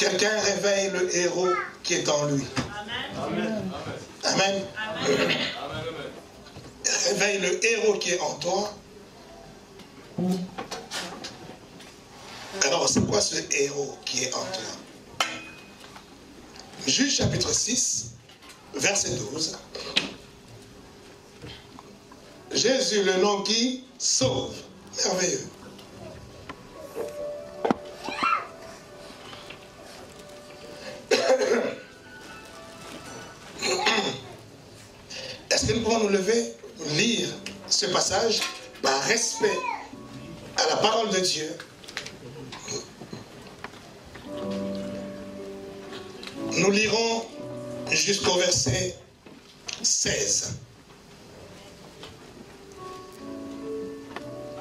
quelqu'un réveille le héros qui est en lui. Amen. Amen. Amen. Réveille le héros qui est en toi. Alors, c'est quoi ce héros qui est en toi? Juge chapitre 6, verset 12. Jésus, le nom qui sauve. Merveilleux. Est-ce que nous pouvons nous lever, lire ce passage par respect à la parole de Dieu? Nous lirons jusqu'au verset 16.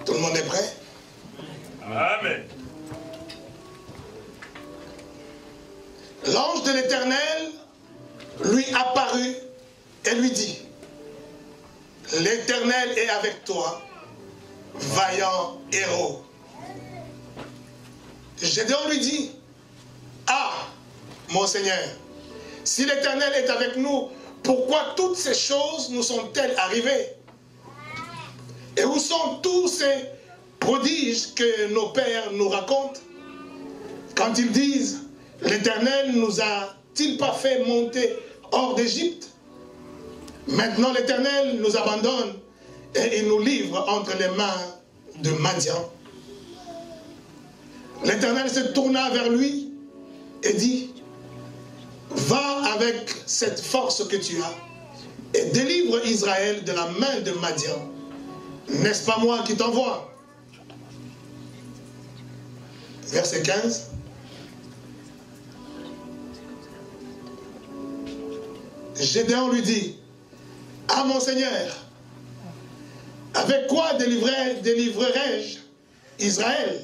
Tout le monde est prêt? Amen. L'ange de l'Éternel lui apparut et lui dit: l'Éternel est avec toi, vaillant héros. Gédéon lui dit: ah, mon Seigneur, si l'Éternel est avec nous, pourquoi toutes ces choses nous sont-elles arrivées? Et où sont tous ces prodiges que nos pères nous racontent? Quand ils disent: l'Éternel nous a-t-il pas fait monter hors d'Égypte? Maintenant l'Éternel nous abandonne et il nous livre entre les mains de Madian. L'Éternel se tourna vers lui et dit: va avec cette force que tu as et délivre Israël de la main de Madian. N'est-ce pas moi qui t'envoie? Verset 15. Gédéon lui dit: ah, mon Seigneur, avec quoi délivrerai-je Israël?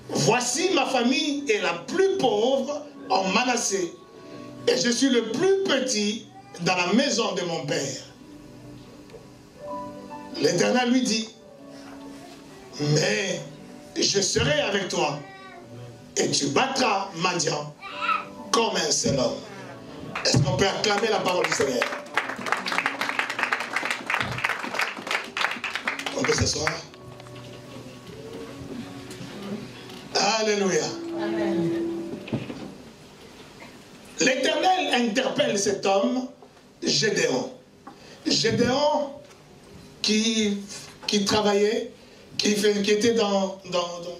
Voici, ma famille est la plus pauvre en Manassé, et je suis le plus petit dans la maison de mon père. L'Éternel lui dit: mais je serai avec toi, et tu battras Madian comme un seul homme. Est-ce qu'on peut acclamer la parole du Seigneur? On peut s'asseoir. Alléluia. L'Éternel interpelle cet homme, Gédéon. Gédéon qui travaillait, qui était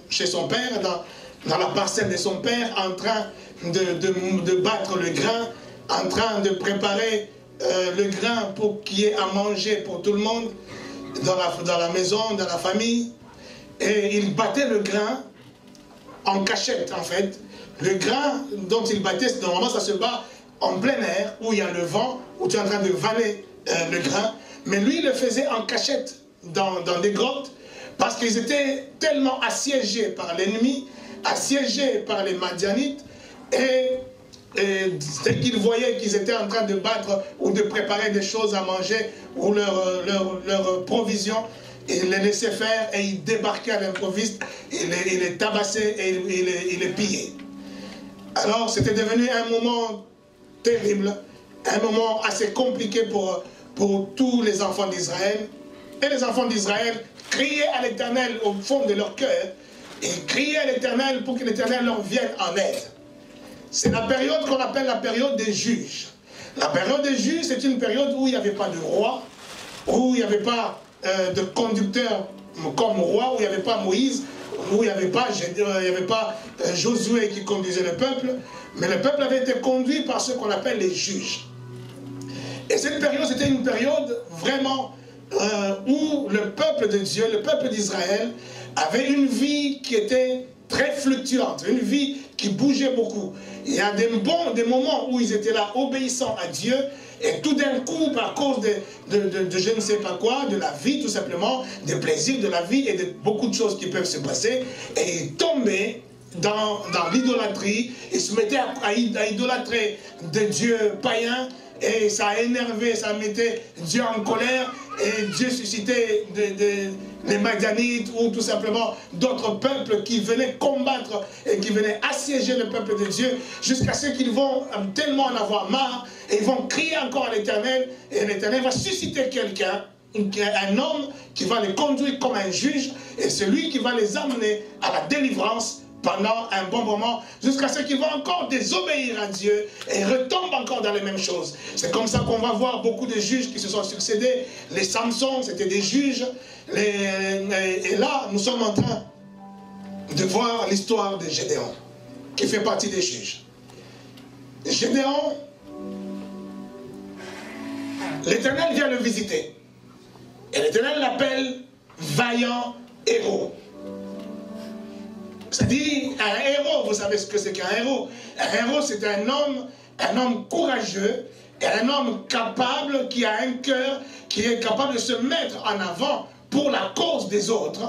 chez son père, dans la parcelle de son père, en train de battre le grain, en train de préparer le grain pour qu'il y ait à manger pour tout le monde, dans la maison, dans la famille. Et il battait le grain en cachette, en fait. Le grain dont il battait, normalement ça se bat en plein air, où il y a le vent, où tu es en train de vanner le grain. Mais lui, il le faisait en cachette, dans des grottes, parce qu'ils étaient tellement assiégés par l'ennemi, assiégés par les Madianites, et dès qu'ils voyaient qu'ils étaient en train de battre ou de préparer des choses à manger, ou leur provision, ils les laissaient faire et ils débarquaient à l'improviste, ils les tabassaient et ils les pillaient. Alors c'était devenu un moment terrible, un moment assez compliqué pour tous les enfants d'Israël. Et les enfants d'Israël criaient à l'Éternel au fond de leur cœur, et criaient à l'Éternel pour que l'Éternel leur vienne en aide. C'est la période qu'on appelle la période des juges. La période des juges, c'est une période où il n'y avait pas de roi, où il n'y avait pas de conducteur comme roi, où il n'y avait pas Moïse, où il n'y avait pas Josué qui conduisait le peuple, mais le peuple avait été conduit par ce qu'on appelle les juges. Et cette période, c'était une période vraiment où le peuple de Dieu, le peuple d'Israël, avait une vie qui était très fluctuante, une vie qui bougeait beaucoup. Il y a des moments où ils étaient là obéissants à Dieu, et tout d'un coup, par cause de je ne sais pas quoi, de la vie tout simplement, des plaisirs de la vie et de beaucoup de choses qui peuvent se passer, et ils tombaient dans l'idolâtrie, ils se mettaient à idolâtrer des dieux païens, et ça a énervé, ça mettait Dieu en colère, et Dieu suscitait les Madianites ou tout simplement d'autres peuples qui venaient combattre et qui venaient assiéger le peuple de Dieu jusqu'à ce qu'ils vont tellement en avoir marre et ils vont crier encore à l'Éternel et l'Éternel va susciter quelqu'un, un homme qui va les conduire comme un juge et celui qui va les amener à la délivrance pendant un bon moment, jusqu'à ce qu'ils vont encore désobéir à Dieu et retombent encore dans les mêmes choses. C'est comme ça qu'on va voir beaucoup de juges qui se sont succédés. Les Samson, c'était des juges. Et là, nous sommes en train de voir l'histoire de Gédéon, qui fait partie des juges. Gédéon, l'Éternel vient le visiter. Et l'Éternel l'appelle vaillant héros. C'est-à-dire, un héros, vous savez ce que c'est qu'un héros. Un héros, c'est un homme courageux, et un homme capable, qui a un cœur, qui est capable de se mettre en avant pour la cause des autres.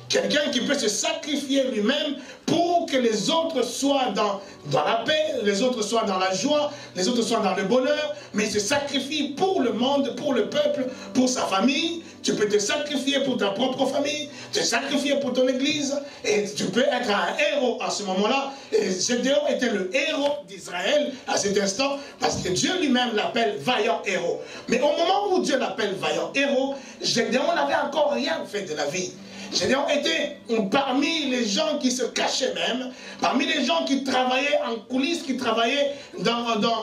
Quelqu'un qui peut se sacrifier lui-même pour que les autres soient dans la paix, les autres soient dans la joie, les autres soient dans le bonheur, mais il se sacrifie pour le monde, pour le peuple, pour sa famille. Tu peux te sacrifier pour ta propre famille, te sacrifier pour ton église, et tu peux être un héros à ce moment-là. Et Gédéon était le héros d'Israël à cet instant, parce que Dieu lui-même l'appelle vaillant héros. Mais au moment où Dieu l'appelle vaillant héros, Gédéon n'avait encore rien fait de la vie. Gédéon était parmi les gens qui se cachaient même, parmi les gens qui travaillaient en coulisses, qui travaillaient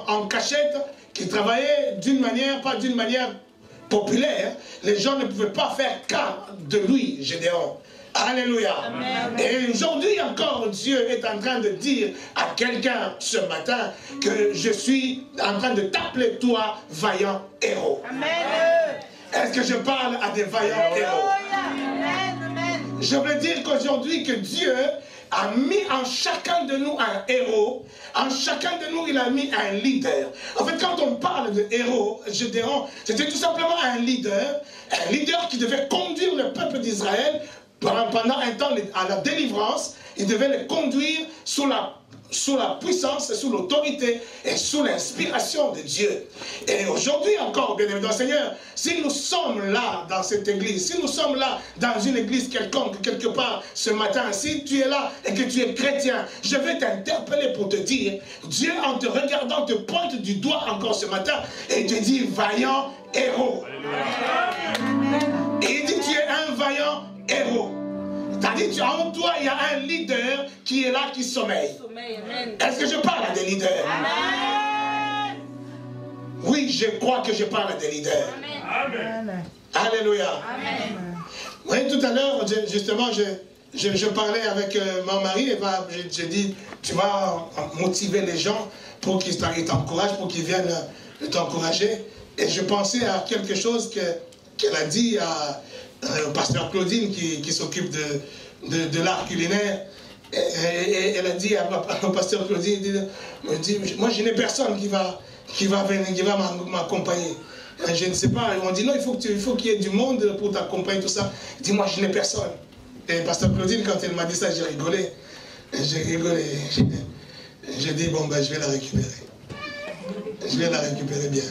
en cachette, qui travaillaient d'une manière, pas d'une manière populaire. Les gens ne pouvaient pas faire cas de lui, Gédéon. Alléluia. Amen. Et aujourd'hui encore, Dieu est en train de dire à quelqu'un ce matin que je suis en train de t'appeler toi, vaillant héros. Amen. Est-ce que je parle à des vaillants héros? Je veux dire qu'aujourd'hui, que Dieu a mis en chacun de nous un héros, en chacun de nous, il a mis un leader. En fait, quand on parle de héros, Gédéon, c'était tout simplement un leader qui devait conduire le peuple d'Israël pendant un temps à la délivrance. Il devait les conduire sous la puissance, sous l'autorité et sous l'inspiration de Dieu. Et aujourd'hui encore, bien évidemment, Seigneur, si nous sommes là dans cette église, si nous sommes là dans une église quelconque, quelque part ce matin, si tu es là et que tu es chrétien, je vais t'interpeller pour te dire, Dieu en te regardant te pointe du doigt encore ce matin et te dit vaillant héros. Et il dit tu es un vaillant héros. C'est-à-dire en toi, il y a un leader qui est là, qui sommeille. Est-ce que je parle à des leaders? Amen. Oui, je crois que je parle à des leaders. Amen. Alléluia. Amen. Oui, tout à l'heure, justement, je parlais avec mon mari et j'ai dit, tu vas motiver les gens pour qu'ils t'encouragent, pour qu'ils viennent t'encourager. Et je pensais à quelque chose qu'elle a dit au pasteur Claudine qui s'occupe de l'art culinaire. Et elle a dit au pasteur Claudine, moi je n'ai personne qui va m'accompagner. Je ne sais pas. On dit non, il faut qu'il y ait du monde pour t'accompagner, tout ça. Il dit moi je n'ai personne. Et pasteur Claudine, quand elle m'a dit ça, j'ai rigolé. J'ai dit bon ben je vais la récupérer. Je vais la récupérer bien.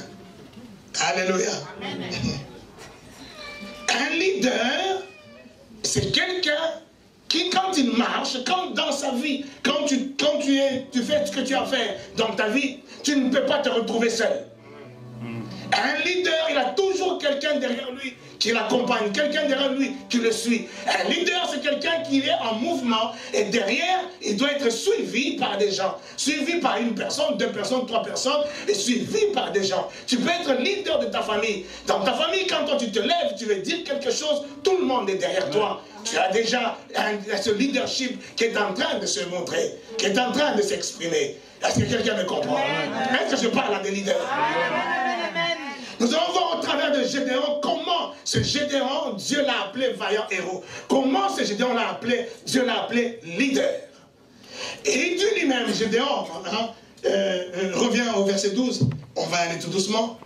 Alléluia. Amen. Un leader, c'est quelqu'un qui, quand il marche, quand dans sa vie, quand tu fais ce que tu as fait dans ta vie, tu ne peux pas te retrouver seul. Un leader, il a toujours quelqu'un derrière lui qui l'accompagne, quelqu'un derrière lui qui le suit. Un leader, c'est quelqu'un qui est en mouvement et derrière, il doit être suivi par des gens. Suivi par une personne, 2 personnes, 3 personnes et suivi par des gens. Tu peux être leader de ta famille. Dans ta famille, quand toi tu te lèves, tu veux dire quelque chose, tout le monde est derrière toi. Tu as déjà ce leadership qui est en train de se montrer, qui est en train de s'exprimer. Est-ce que quelqu'un me comprend? Est-ce que je parle à des leaders? Nous allons voir au travers de Gédéon comment ce Gédéon, Dieu l'a appelé vaillant héros. Comment ce Gédéon l'a appelé, Dieu l'a appelé leader. Et il dit lui-même, Gédéon, revient au verset 12, on va aller tout doucement.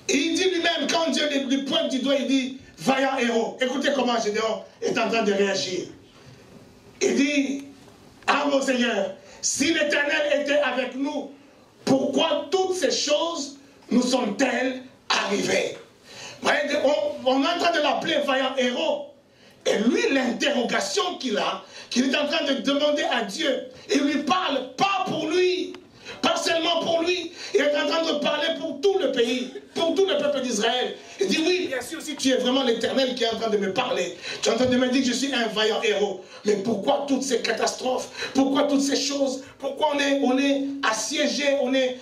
Et il dit lui-même, quand Dieu lui pointe du doigt, il dit, vaillant héros. Écoutez comment Gédéon est en train de réagir. Il dit, ah mon Seigneur, si l'Éternel était avec nous, pourquoi toutes ces choses nous sont-elles arrivées? on est en train de l'appeler vaillant héros. Et lui, l'interrogation qu'il est en train de demander à Dieu, il lui parle pas pour lui, pas seulement pour lui, il est en train de parler pour tout le pays, pour tout le peuple d'Israël. Il dit oui, bien sûr, si tu es vraiment l'Éternel qui est en train de me parler, tu es en train de me dire que je suis un vaillant héros. Mais pourquoi toutes ces catastrophes? Pourquoi toutes ces choses? Pourquoi on est assiégé, on est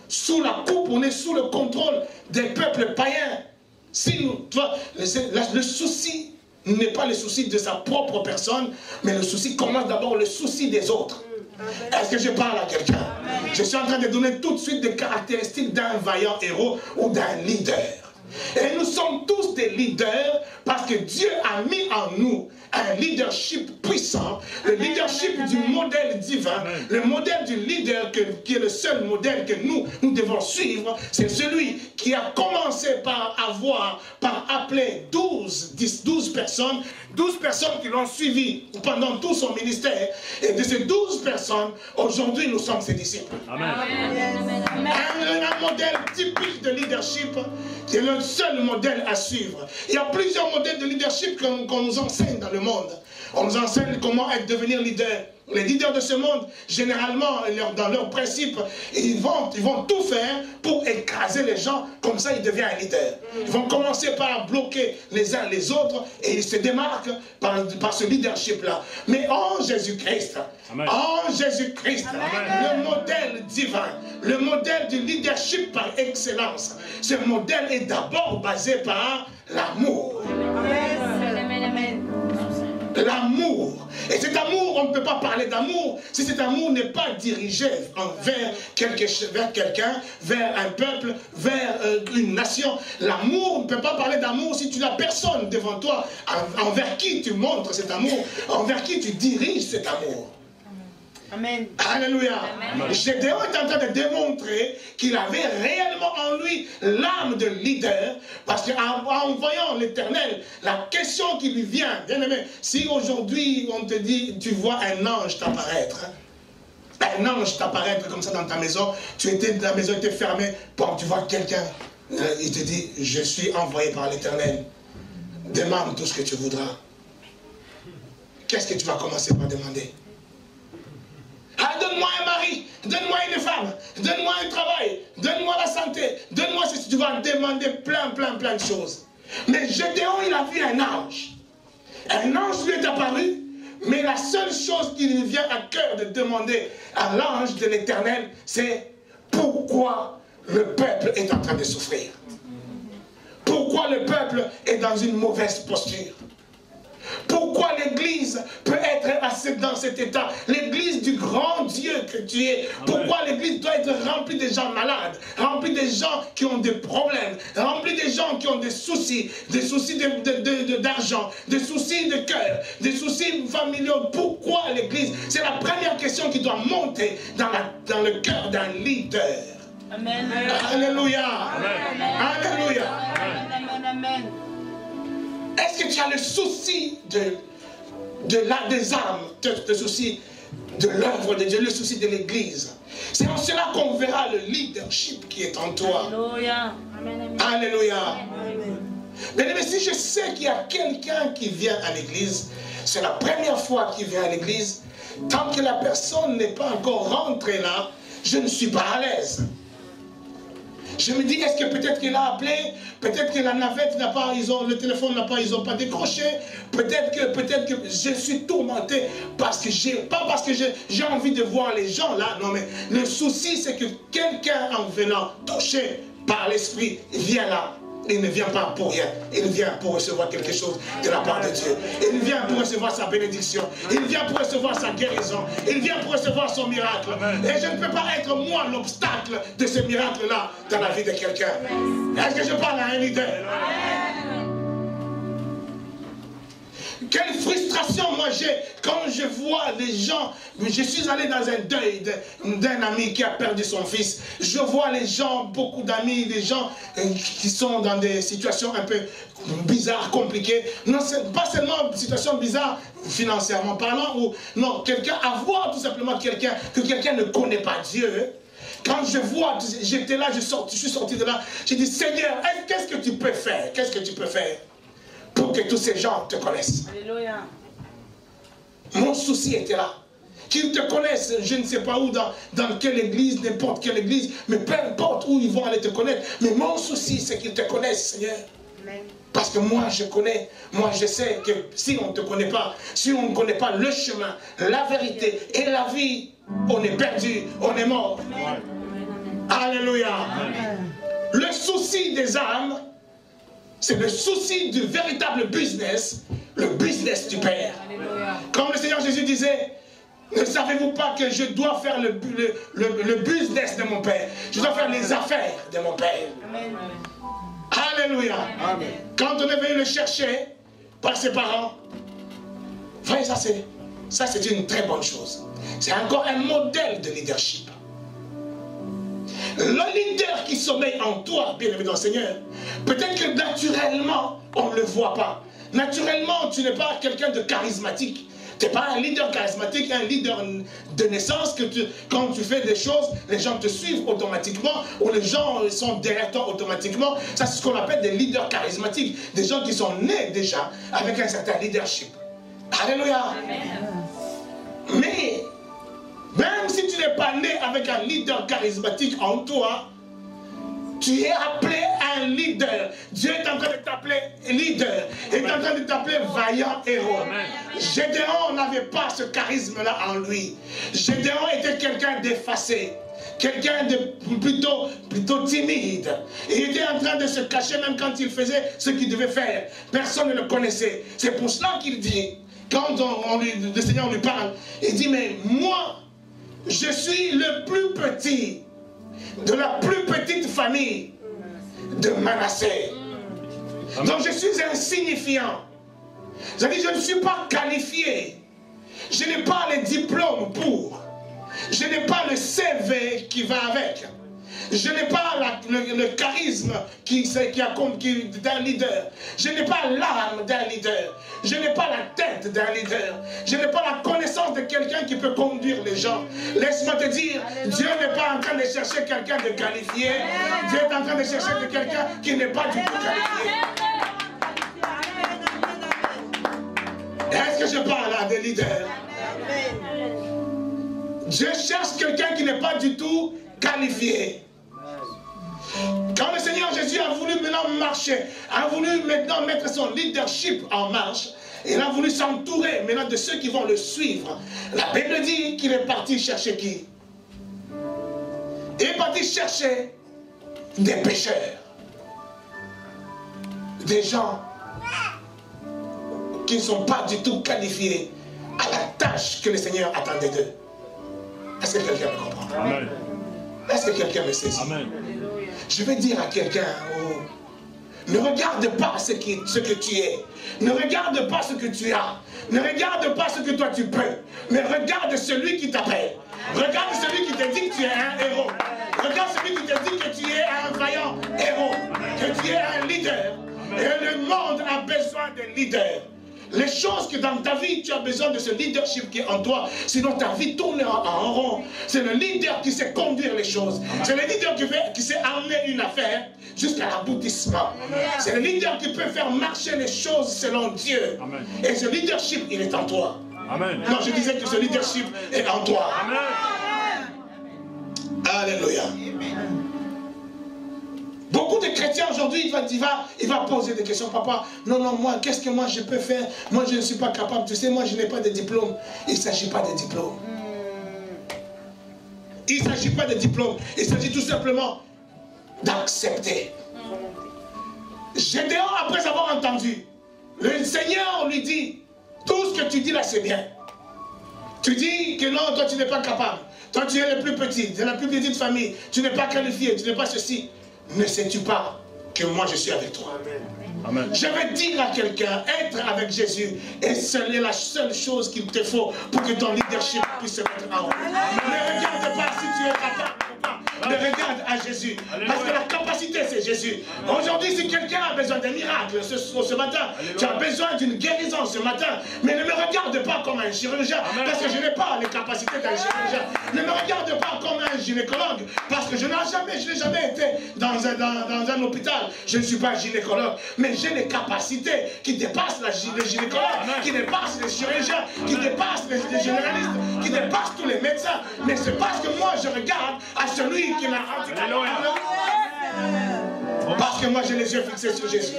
sous la coupe, on est sous le contrôle des peuples païens? Si nous, tu vois, le souci n'est pas le souci de sa propre personne, mais le souci commence d'abord le souci des autres. Est-ce que je parle à quelqu'un? Je suis en train de donner tout de suite des caractéristiques d'un vaillant héros ou d'un leader. Et nous sommes tous des leaders parce que Dieu a mis en nous un leadership puissant, le leadership du modèle divin, le modèle du leader qui est le seul modèle que nous devons suivre. C'est celui qui a commencé par appeler 12 personnes, 12 personnes qui l'ont suivi pendant tout son ministère. Et de ces 12 personnes, aujourd'hui nous sommes ses disciples. Amen. Un modèle typique de leadership qui est le seul modèle à suivre. Il y a plusieurs modèles de leadership qu'on nous enseigne dans le monde. On nous enseigne comment devenir leader. Les leaders de ce monde, généralement, dans leurs principes, ils vont tout faire pour écraser les gens. Comme ça, ils deviennent un leader. Ils vont commencer par bloquer les uns les autres et ils se démarquent par ce leadership-là. Mais en Jésus-Christ, le modèle divin, le modèle du leadership par excellence, ce modèle est d'abord basé par l'amour. L'amour. Et cet amour, on ne peut pas parler d'amour si cet amour n'est pas dirigé vers quelqu'un, vers un peuple, vers une nation. L'amour, on ne peut pas parler d'amour si tu n'as personne devant toi envers qui tu montres cet amour, envers qui tu diriges cet amour. Amen. Alléluia. Amen. Gédéon est en train de démontrer qu'il avait réellement en lui l'âme de leader, parce qu'en voyant l'Éternel, la question qui lui vient, bien aimé, si aujourd'hui on te dit, tu vois un ange t'apparaître, un ange t'apparaître comme ça dans ta maison, la maison était fermée, bon, tu vois quelqu'un, il te dit, je suis envoyé par l'Éternel, demande tout ce que tu voudras. Qu'est-ce que tu vas commencer par demander? Ah, donne-moi un mari, donne-moi une femme, donne-moi un travail, donne-moi la santé, donne-moi ce que tu vas demander plein de choses. Mais Gédéon, il a vu un ange. Un ange lui est apparu, mais la seule chose qui lui vient à cœur de demander à l'ange de l'Éternel, c'est pourquoi le peuple est en train de souffrir. Pourquoi le peuple est dans une mauvaise posture. Pourquoi l'Église peut être dans cet état? L'Église du grand Dieu que tu es. Pourquoi l'Église doit être remplie de gens malades, remplie de gens qui ont des problèmes, remplie de gens qui ont des soucis d'argent, des soucis de cœur, des soucis familiaux? Pourquoi l'Église? C'est la première question qui doit monter dans le cœur d'un leader. Amen. Alléluia. Alléluia. Amen. Est-ce que tu as le souci des âmes, le souci de l'œuvre de Dieu, le souci de l'Église? C'est en cela qu'on verra le leadership qui est en toi. Alléluia. Alléluia. Mais si je sais qu'il y a quelqu'un qui vient à l'Église, c'est la première fois qu'il vient à l'Église, tant que la personne n'est pas encore rentrée là, je ne suis pas à l'aise. Je me dis, est-ce que peut-être qu'il a appelé, peut-être que la navette n'a pas, le téléphone n'a pas, ils n'ont pas décroché, peut-être que je suis tourmenté parce que pas parce que j'ai envie de voir les gens là, non mais le souci c'est que quelqu'un en venant touché par l'esprit vient là. Il ne vient pas pour rien. Il vient pour recevoir quelque chose de la part de Dieu. Il vient pour recevoir sa bénédiction. Il vient pour recevoir sa guérison. Il vient pour recevoir son miracle. Et je ne peux pas être moi l'obstacle de ce miracle-là dans la vie de quelqu'un. Est-ce que je parle à un leader? Quelle frustration moi j'ai quand je vois les gens. Je suis allé dans un deuil d'un ami qui a perdu son fils. Je vois les gens, beaucoup d'amis, des gens qui sont dans des situations un peu bizarres, compliquées. Non, c'est pas seulement une situation bizarre financièrement parlant, ou non, quelqu'un, avoir tout simplement quelqu'un, que quelqu'un ne connaît pas Dieu. quand je vois, j'étais là, je suis sorti de là, j'ai dit, Seigneur, qu'est-ce que tu peux faire? Qu'est-ce que tu peux faire pour que tous ces gens te connaissent? Alléluia. Mon souci était là. Qu'ils te connaissent, je ne sais pas où, dans quelle église, n'importe quelle église, mais peu importe où ils vont aller te connaître. Mais mon souci, c'est qu'ils te connaissent, Seigneur. Amen. Parce que moi, je connais, moi, je sais que si on ne te connaît pas, si on ne connaît pas le chemin, la vérité et la vie, on est perdu, on est mort. Amen. Alléluia. Amen. Le souci des âmes, c'est le souci du véritable business, le business du Père. Alléluia. Comme le Seigneur Jésus disait, ne savez-vous pas que je dois faire le business de mon Père? Je dois faire les affaires de mon Père. Amen. Alléluia. Amen. Quand on est venu le chercher par ses parents, voyez, ça c'est une très bonne chose. C'est encore un modèle de leadership. Le leader qui sommeille en toi, bien-aimé dans le Seigneur, peut-être que naturellement, on ne le voit pas. Naturellement, tu n'es pas quelqu'un de charismatique. Tu n'es pas un leader charismatique, un leader de naissance, que quand tu fais des choses, les gens te suivent automatiquement, ou les gens sont derrière toi automatiquement. Ça, c'est ce qu'on appelle des leaders charismatiques. Des gens qui sont nés déjà avec un certain leadership. Alléluia. Amen. Mais, même si tu n'es pas né avec un leader charismatique en toi, tu es appelé un leader. Dieu est en train de t'appeler leader. Il est en train de t'appeler vaillant héros. Gédéon n'avait pas ce charisme-là en lui. Gédéon était quelqu'un d'effacé. Quelqu'un de plutôt timide. Il était en train de se cacher même quand il faisait ce qu'il devait faire. Personne ne le connaissait. C'est pour cela qu'il dit, quand le Seigneur lui parle, il dit, mais moi, je suis le plus petit de la plus petite famille de Manassé. Donc je suis insignifiant. C'est-à-dire je ne suis pas qualifié. Je n'ai pas les diplômes pour. Je n'ai pas le CV qui va avec. Je n'ai pas le charisme d'un leader. Je n'ai pas l'âme d'un leader. Je n'ai pas la tête d'un leader. Je n'ai pas la connaissance de quelqu'un qui peut conduire les gens. Laisse-moi te dire, Dieu n'est pas en train de chercher quelqu'un de qualifié. Dieu est en train de chercher quelqu'un qui n'est pas du tout qualifié. Est-ce que je parle à des leaders? Dieu cherche quelqu'un qui n'est pas du tout qualifié. Quand le Seigneur Jésus a voulu maintenant marcher, a voulu maintenant mettre son leadership en marche, il a voulu s'entourer maintenant de ceux qui vont le suivre. La Bible dit qu'il est parti chercher qui? Il est parti chercher des pécheurs. Des gens qui ne sont pas du tout qualifiés à la tâche que le Seigneur attendait d'eux. Est-ce que quelqu'un me comprend? Amen. Est-ce que quelqu'un me saisit? Amen. Je vais dire à quelqu'un, ne regarde pas ce que tu es. Ne regarde pas ce que tu as. Ne regarde pas ce que toi tu peux. Mais regarde celui qui t'appelle. Regarde celui qui te dit que tu es un héros. Regarde celui qui te dit que tu es un vaillant héros. Que tu es un leader. Et le monde a besoin de leaders. Les choses que dans ta vie, tu as besoin de ce leadership qui est en toi. Sinon, ta vie tourne en rond. C'est le leader qui sait conduire les choses. C'est le leader qui sait amener une affaire jusqu'à l'aboutissement. C'est le leader qui peut faire marcher les choses selon Dieu. Amen. Et ce leadership, il est en toi. Amen. Non, je disais que ce leadership est en toi. Amen. Alléluia. Beaucoup de chrétiens aujourd'hui, il va poser des questions. Papa, non, moi, qu'est-ce que moi je peux faire? Moi, je ne suis pas capable. Tu sais, moi, je n'ai pas de diplôme. Il ne s'agit pas de diplôme. Il ne s'agit pas de diplôme. Il s'agit tout simplement d'accepter. Gédéon, après avoir entendu, le Seigneur lui dit, tout ce que tu dis là, c'est bien. Tu dis que non, toi, tu n'es pas capable. Toi, tu es le plus petit, de la plus petite famille. Tu n'es pas qualifié, tu n'es pas ceci. Ne sais-tu pas que moi je suis avec toi? Amen. Je vais dire à quelqu'un, être avec Jésus est la seule chose qu'il te faut pour que ton leadership puisse se mettre en haut. Ne regarde pas si tu es capable ou pas. mais regarde à Jésus. Parce que la capacité, c'est Jésus. Aujourd'hui, si quelqu'un a besoin d'un miracle ce matin, tu as besoin d'une guérison ce matin, mais ne me regarde pas comme un chirurgien, parce que je n'ai pas les capacités d'un chirurgien. Ne me regarde pas comme un gynécologue, parce que je n'ai jamais été dans un hôpital. Je ne suis pas gynécologue, mais j'ai les capacités qui dépassent les gynécologues, qui dépassent les chirurgiens, qui dépassent les généralistes, qui dépassent tous les médecins. Mais c'est parce que moi je regarde à celui qui m'a handicapé. Parce que moi j'ai les yeux fixés sur Jésus.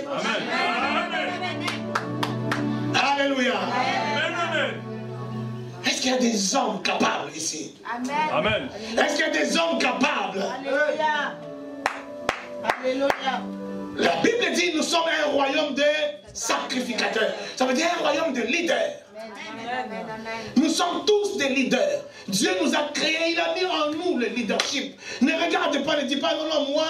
Alléluia. Est-ce qu'il y a des hommes capables ici? Amen. Est-ce qu'il y a des hommes capables? Alléluia. Alléluia. La Bible dit nous sommes un royaume de sacrificateurs. Ça veut dire un royaume de leaders. Nous sommes tous des leaders. Dieu nous a créés, il a mis en nous le leadership. Ne regarde pas, ne dis pas, non, moi,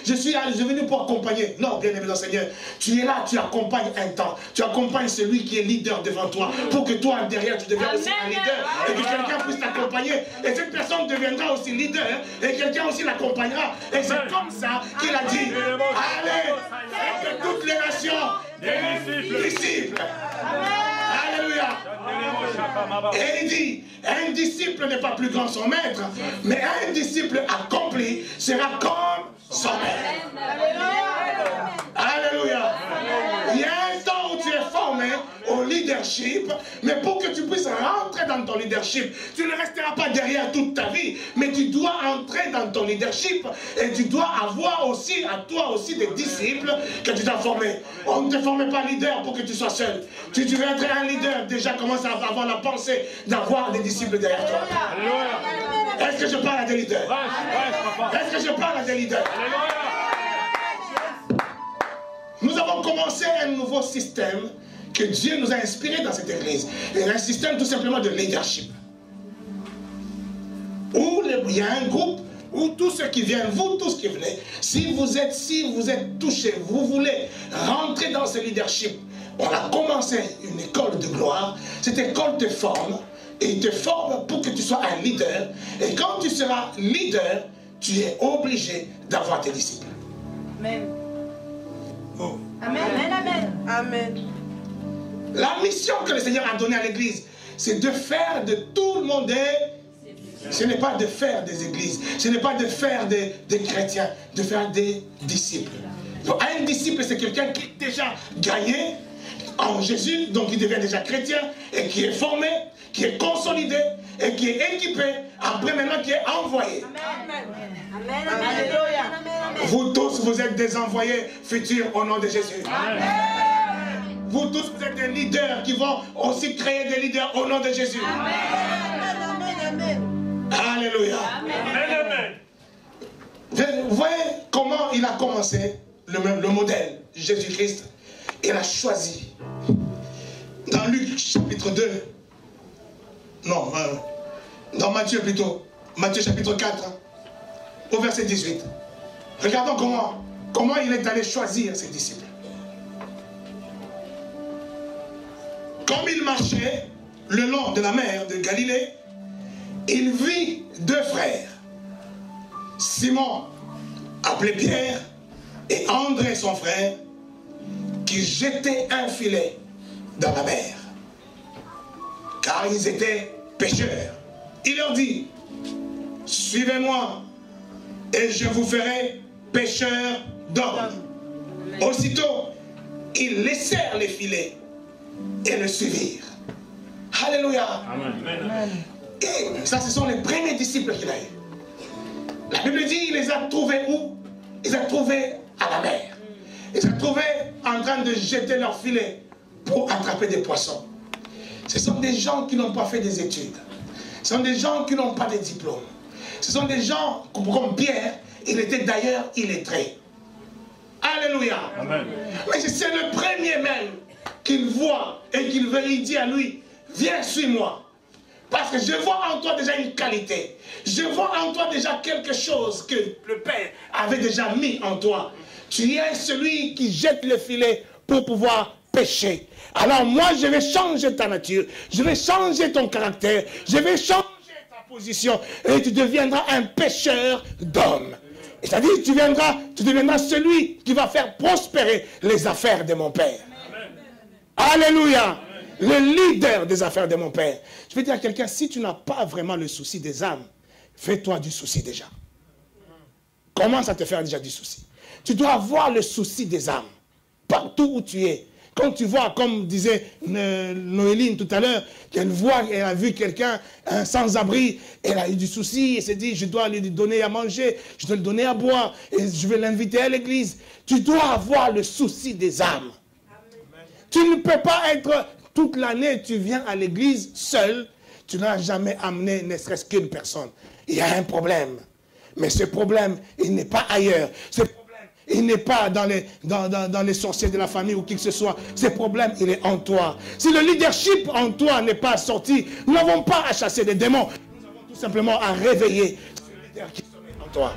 je suis venu pour accompagner. Non, bien aimé Seigneur, tu es là, tu accompagnes un temps. Tu accompagnes celui qui est leader devant toi. Pour que toi, derrière, tu deviennes aussi un leader. Et que quelqu'un puisse t'accompagner. Et cette personne deviendra aussi leader. Et quelqu'un aussi l'accompagnera. Et c'est comme ça qu'il a dit, allez, faites de toutes les nations des disciples. Alléluia. Et il dit, un disciple n'est pas plus grand que son maître, mais un disciple accompli sera comme son maître. Alléluia. Il y a un temps où tu es formé au leadership, mais pour que tu puisses rentrer dans ton leadership, tu ne resteras pas derrière toute ta vie, mais tu dois entrer dans ton leadership et tu dois avoir aussi, à toi aussi, des disciples que tu dois former. On ne te forme pas leader pour que tu sois seul. Tu veux être un leader, déjà commence à avoir la pensée d'avoir des disciples derrière toi. Est-ce que je parle à des leaders? Est-ce que je parle à des leaders? Nous avons commencé un nouveau système que Dieu nous a inspiré dans cette église. Et un système tout simplement de leadership. Où il y a un groupe où tous ceux qui viennent, vous tous qui venez, si vous êtes touchés, vous voulez rentrer dans ce leadership, on a commencé une école de gloire. Cette école te forme, et il te forme pour que tu sois un leader. Et quand tu seras leader, tu es obligé d'avoir tes disciples. Amen. Oh. Amen. Amen. Amen. La mission que le Seigneur a donnée à l'église, c'est de faire de tout le monde ce n'est pas de faire des églises, ce n'est pas de faire des chrétiens, de faire des disciples. Donc, un disciple, c'est quelqu'un qui est déjà gagné en Jésus, donc il devient déjà chrétien, et qui est formé, qui est consolidé, et qui est équipé, après maintenant qui est envoyé. Amen. Amen. Vous tous, vous êtes des envoyés futurs au nom de Jésus. Amen. Vous tous, vous êtes des leaders qui vont aussi créer des leaders au nom de Jésus. Amen. Alléluia. Amen. Vous voyez comment il a commencé le modèle. Jésus-Christ, il a choisi. Dans Luc chapitre 2, non, dans Matthieu plutôt, Matthieu chapitre 4, au verset 18. Regardons comment il est allé choisir ses disciples. Comme il marchait le long de la mer de Galilée, il vit deux frères, Simon, appelé Pierre, et André son frère, qui jetaient un filet dans la mer, car ils étaient pêcheurs. Il leur dit, suivez-moi, et je vous ferai pêcheurs d'hommes. Aussitôt, ils laissèrent les filets et le suivirent. Alléluia. Amen. Et ça, ce sont les premiers disciples qu'il a eu. La Bible dit, il les a trouvés où? Il les a trouvés à la mer. Il les a trouvés en train de jeter leurs filets pour attraper des poissons. Ce sont des gens qui n'ont pas fait des études. Ce sont des gens qui n'ont pas de diplôme. Ce sont des gens comme Pierre, il était d'ailleurs illettré. Alléluia. Amen. Mais c'est le premier même qu'il voit et il dit à lui, viens, suis-moi. Parce que je vois en toi déjà une qualité. Je vois en toi déjà quelque chose que le Père avait déjà mis en toi. Tu es celui qui jette le filet pour pouvoir pêcher. Alors moi, je vais changer ta nature. Je vais changer ton caractère. Je vais changer ta position et tu deviendras un pêcheur d'hommes. C'est-à-dire tu deviendras celui qui va faire prospérer les affaires de mon Père. Amen. Alléluia. Amen. Le leader des affaires de mon Père. Je vais dire à quelqu'un, si tu n'as pas vraiment le souci des âmes, fais-toi du souci déjà. Commence à te faire déjà du souci. Tu dois avoir le souci des âmes. Partout où tu es. Quand tu vois, comme disait Noéline tout à l'heure, qu'elle voit, elle a vu quelqu'un, un sans-abri, elle a eu du souci, elle s'est dit, je dois lui donner à manger, je dois lui donner à boire, et je vais l'inviter à l'église. Tu dois avoir le souci des âmes. Amen. Tu ne peux pas être, toute l'année, tu viens à l'église seul, tu n'as jamais amené ne serait-ce qu'une personne. Il y a un problème. Mais ce problème, il n'est pas ailleurs. Ce problème, il n'est pas dans les sorciers de la famille ou qui que ce soit. Ce problème, il est en toi. Si le leadership en toi n'est pas sorti, nous n'avons pas à chasser des démons. Nous avons tout simplement à réveiller ce leader qui sommeille en toi.